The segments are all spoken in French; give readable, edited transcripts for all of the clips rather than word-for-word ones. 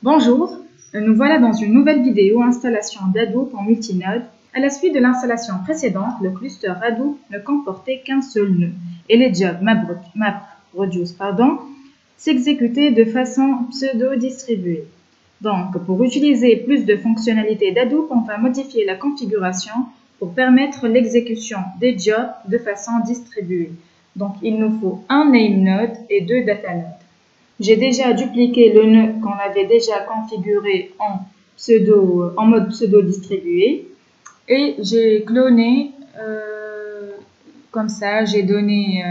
Bonjour, nous voilà dans une nouvelle vidéo installation d'Hadoop en multinode. À la suite de l'installation précédente, le cluster Hadoop ne comportait qu'un seul nœud et les jobs MapReduce s'exécutaient de façon pseudo-distribuée. Donc, pour utiliser plus de fonctionnalités d'Hadoop, on va modifier la configuration pour permettre l'exécution des jobs de façon distribuée. Donc, il nous faut un name-node et deux data-nodes. J'ai déjà dupliqué le nœud qu'on avait déjà configuré en mode pseudo distribué et j'ai cloné comme ça, j'ai donné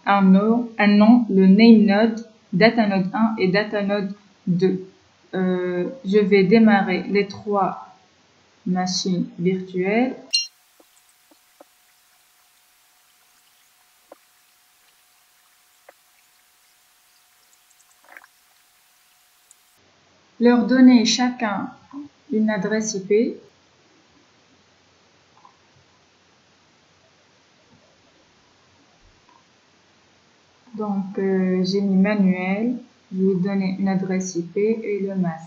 un nom, le name node, data node 1 et data node 2. Je vais démarrer les trois machines virtuelles. Leur donner chacun une adresse IP. Donc, j'ai mis manuel, je lui ai donné une adresse IP et le masque.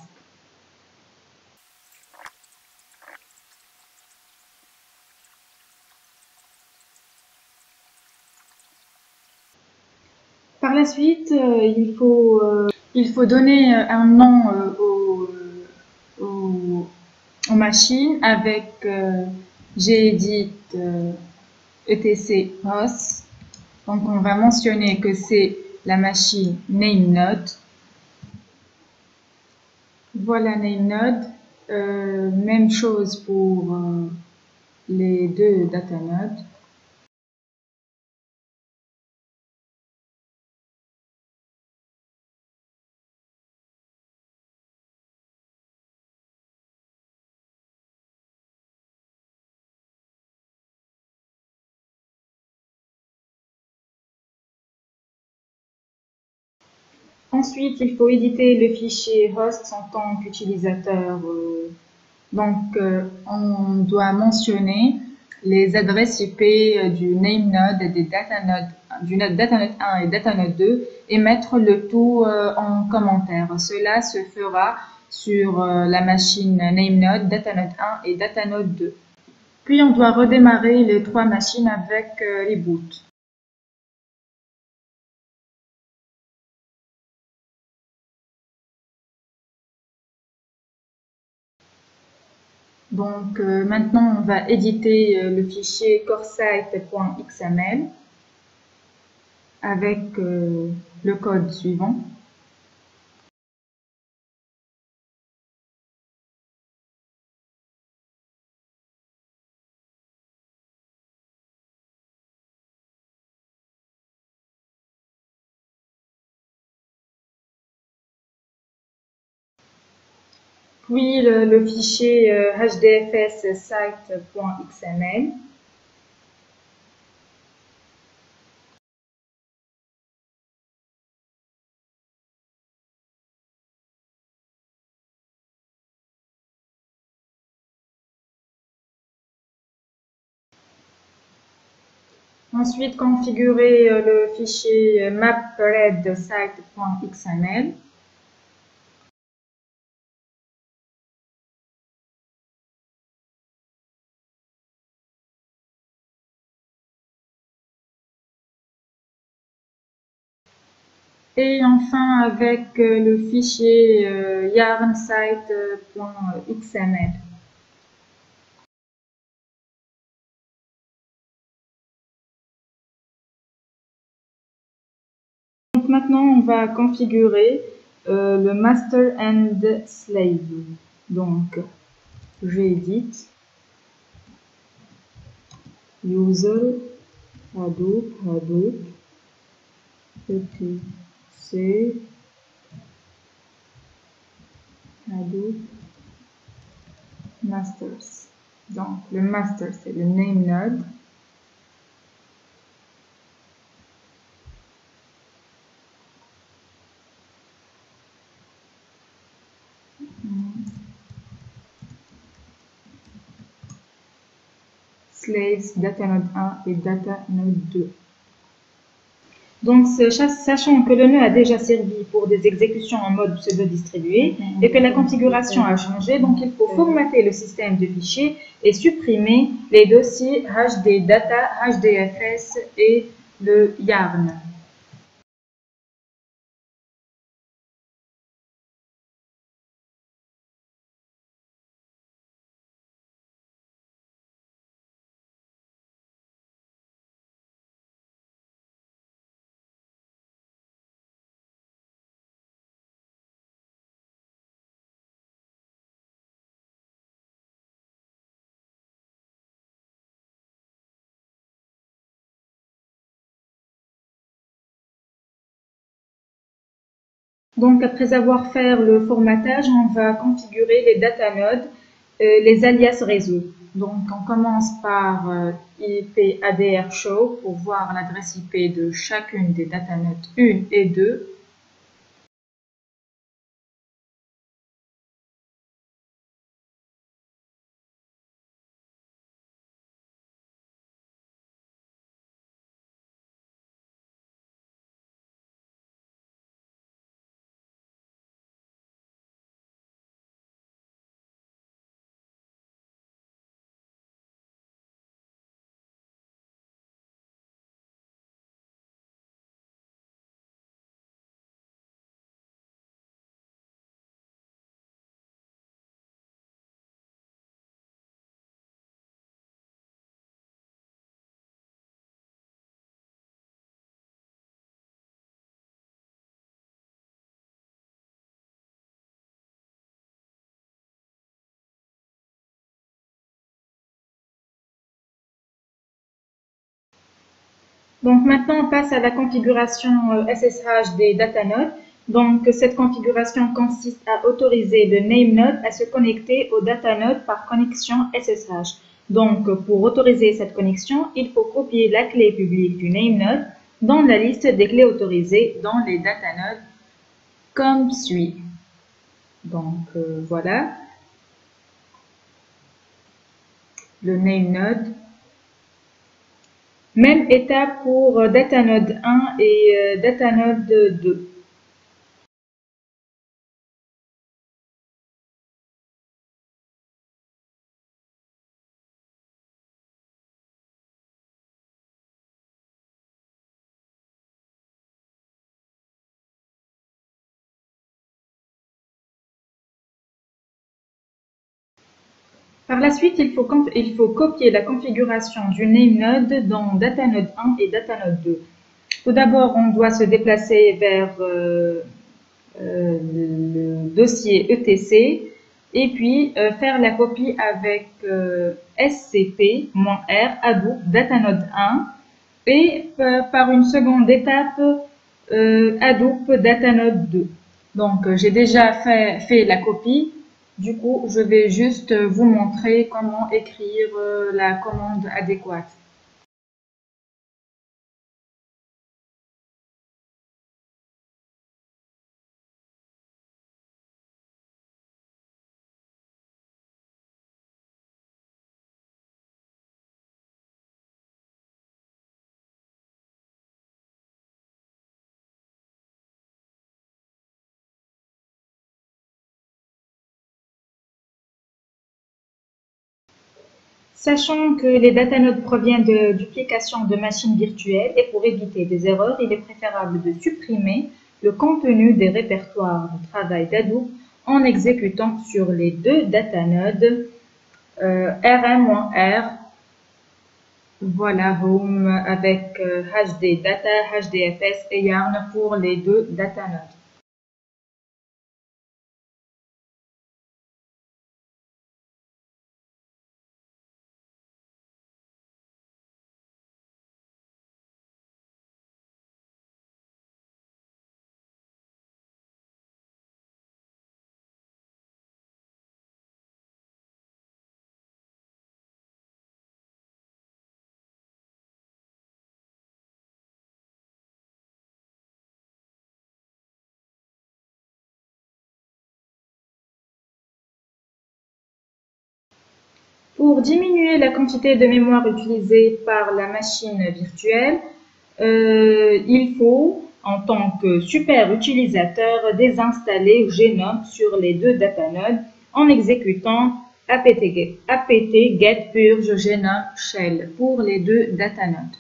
Par la suite, il faut donner un nom aux machines avec gedit etc host. Donc, on va mentionner que c'est la machine nameNode. Voilà nameNode. Même chose pour les deux datanodes. Ensuite, il faut éditer le fichier host en tant qu'utilisateur. On doit mentionner les adresses IP du nameNode et du datanode 1 et datanode 2 et mettre le tout en commentaire. Cela se fera sur la machine nameNode, datanode 1 et datanode 2. Puis on doit redémarrer les trois machines avec reboot. Donc maintenant, on va éditer le fichier coresite.xml avec le code suivant. Puis le fichier hdfs site.xml. Ensuite, configurer le fichier mapRedsite.xml. Et enfin, avec le fichier yarnsite.xml. Donc maintenant, on va configurer le master and slave. Donc, j'édite user Hadoop etc Hadoop masters. Donc, le master, c'est le name node. Slaves datanode 1 et datanode 2. Donc, sachant que le nœud a déjà servi pour des exécutions en mode pseudo-distribué et que la configuration a changé, donc il faut formater le système de fichiers et supprimer les dossiers HDData, HDFS et le YARN. Donc, après avoir fait le formatage, on va configurer les datanodes, les alias réseau. Donc, on commence par IP ADR show pour voir l'adresse IP de chacune des datanodes 1 et 2. Donc maintenant, on passe à la configuration SSH des datanodes. Donc cette configuration consiste à autoriser le namenode à se connecter au datanode par connexion SSH. Donc pour autoriser cette connexion, il faut copier la clé publique du namenode dans la liste des clés autorisées dans les datanodes comme suit. Donc voilà le namenode. Même étape pour datanode 1 et datanode 2. Par la suite, il faut copier la configuration du namenode dans datanode 1 et datanode 2. Tout d'abord, on doit se déplacer vers le dossier etc et puis faire la copie avec scp-r Hadoop datanode 1 et par une seconde étape Hadoop datanode 2. Donc, j'ai déjà fait la copie. Du coup, je vais juste vous montrer comment écrire la commande adéquate. Sachant que les datanodes proviennent de duplication de machines virtuelles et pour éviter des erreurs, il est préférable de supprimer le contenu des répertoires de travail d'Hadoop en exécutant sur les deux datanodes rm-r, voilà home avec HD data, HDFS et YARN pour les deux datanodes. Pour diminuer la quantité de mémoire utilisée par la machine virtuelle, il faut, en tant que super utilisateur, désinstaller Genome sur les deux datanodes en exécutant apt-get purge genome shell pour les deux datanodes.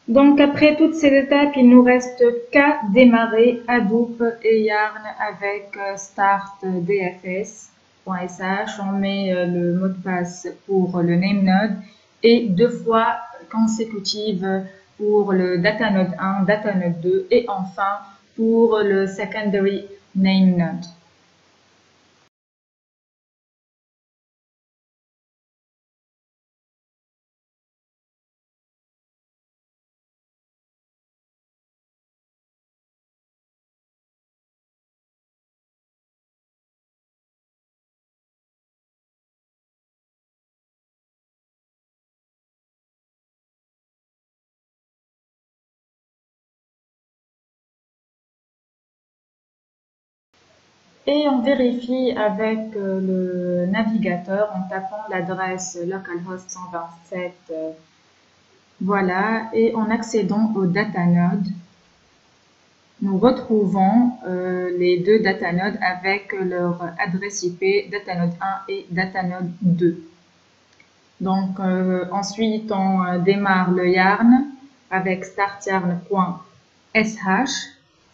Donc après toutes ces étapes, il nous reste qu'à démarrer Hadoop et Yarn avec start dfs.sh. On met le mot de passe pour le namenode et 2 fois consécutives pour le datanode 1, datanode 2 et enfin pour le secondary namenode. Et on vérifie avec le navigateur en tapant l'adresse localhost 127, voilà, et en accédant au datanode, nous retrouvons les deux datanodes avec leur adresse IP datanode 1 et datanode 2. Donc ensuite on démarre le yarn avec startyarn.sh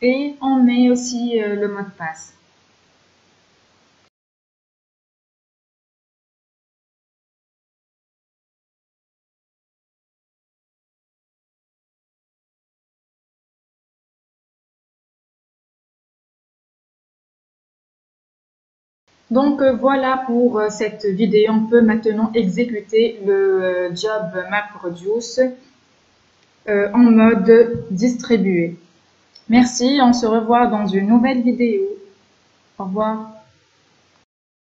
et on met aussi le mot de passe. Donc voilà pour cette vidéo, on peut maintenant exécuter le job MapReduce en mode distribué. Merci, on se revoit dans une nouvelle vidéo. Au revoir.